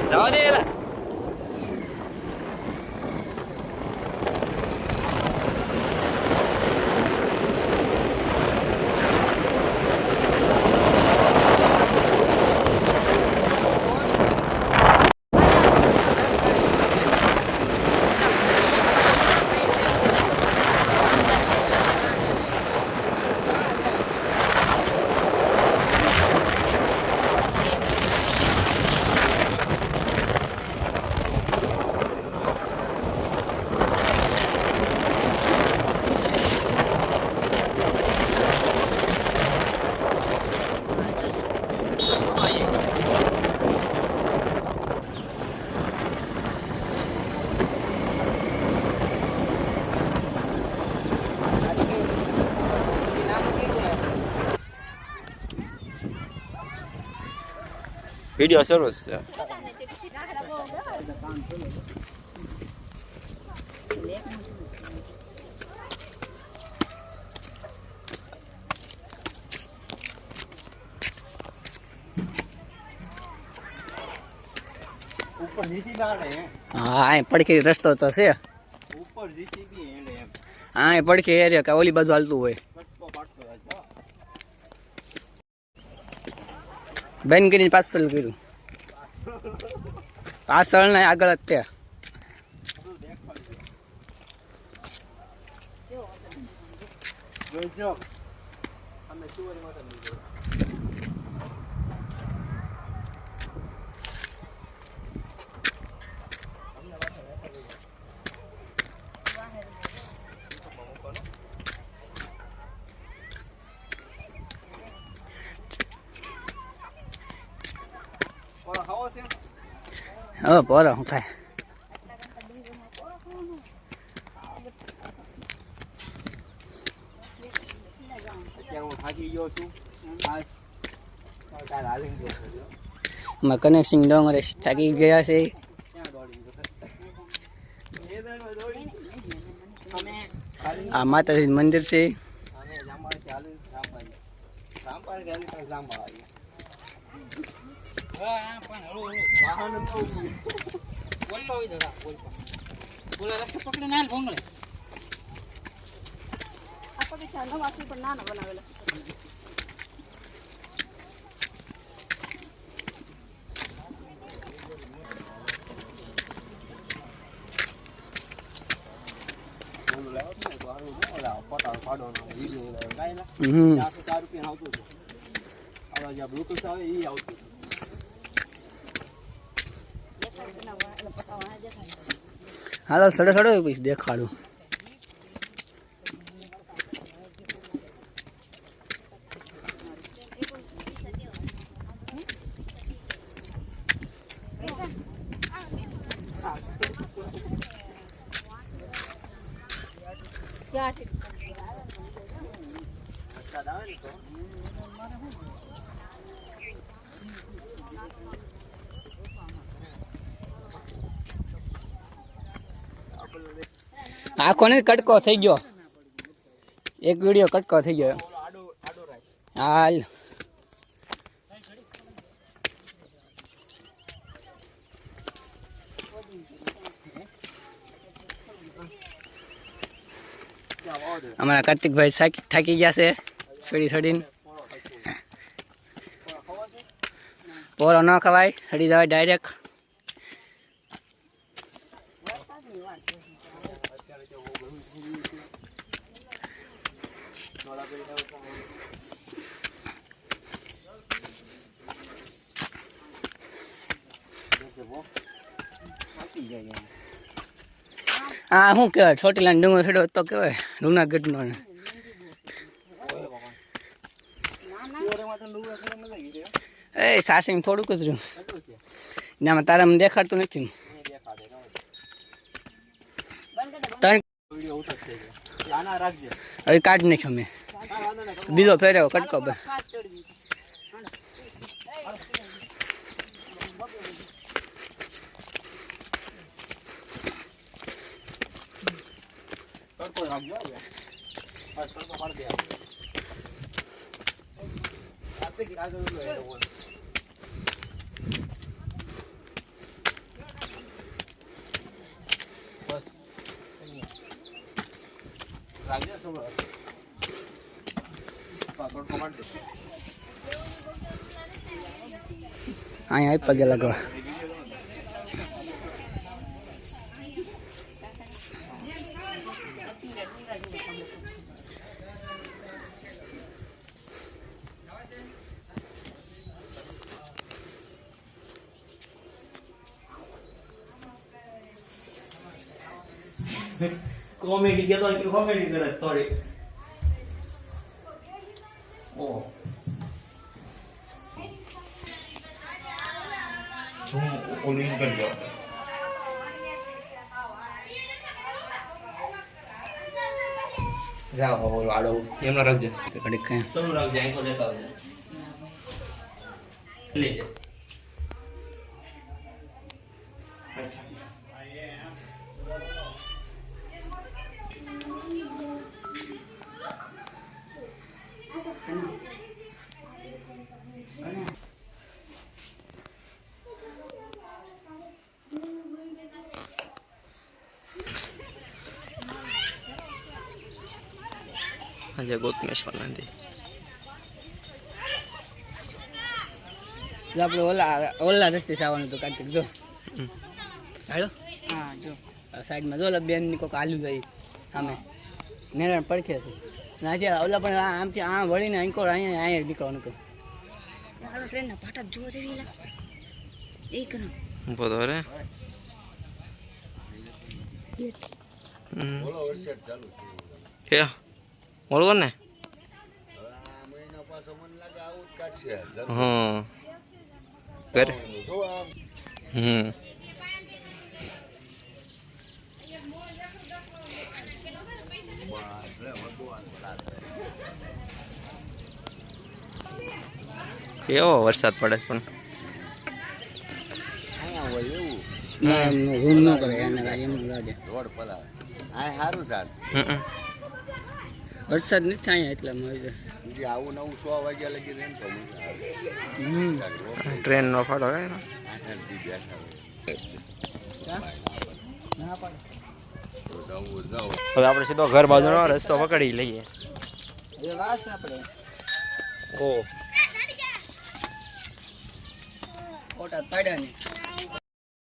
જવા દે એલા. વિડિયો સરસ છે. ઉપર જીસીબી આડે હા પડખી રસ્તો તો છે ઉપર જીસીબી એડે એમ હા પડખી એરિયા કે ઓલી બાજુ હાલતું હોય બેન કરીને પાછળ કર્યું પાછળ ને આગળ જ ત્યાં જોજો અમે સુવરી માતા ની હવે પોરો શું થાય કનેક્શન ડોંગરે થાકી ગયા છે આ માતાજી મંદિર છે હાલો સડો સડો પછી દેખાડું આખો ને કટકો થઈ ગયો એક વિડિયો કટકો થઈ ગયો હાલ અમારા કાર્તિકભાઈ થાકી ગયા છે છોડી છોડીને પોરો ન ખવાય છડી જવાય ડાયરેક્ટ હા શું કહેવાય ચોટીલા ડુંગર છેડો તો કહેવાય જુનાગઢનો એ સાસી થોડુંક જ રહ્યું ના તારા મને દેખાડતું નથી હવે કાઢી નાખ્યો મેં બીજો ફેર્યો કટકો અહીંયા પગે લાગવા कॉमेडी के तो कॉमेडी करे थोड़ी ओ जो ओलिंग कर दिया जाओ वो आड़ो ये ना रख जा कड़ी कहीं सब रख जाए को लेता हो ले जा આજે ગોતમેશ્વર નદી આપણે ઓલા રસ્તે જવાનું હતું કાર્તિક જો હાલો હા જો સાઈડમાં જો બેન ની કોઈક આલુ જાય સામે નેરણ પડખે છે આજે ઓલા પણ આમથી આ વળીને અંકો અહીંયા નીકળવાનું હતું ટ્રેનના પાટા જોવા જેવી એક ના બોલો રે કે બોલો ને હા કરે કેવો વરસાદ પડે પણ રૂમ ન કરે એને એમ લાગે રોડ પલાવે આ સારું ચાલ વરસાદ નથી અહીંયા એટલે મજા બીજી આવું નવું 100 વાગ્યા લગી રહે ને તો મજા આવે ટ્રેન નો ફાળો હે આઠથી બેઠા ના પડે હવે આપણે સીધો ઘર બાજુનો રસ્તો પકડી લઈએ એ વાસ આપણે ઓ ફોટા પાડ્યા ને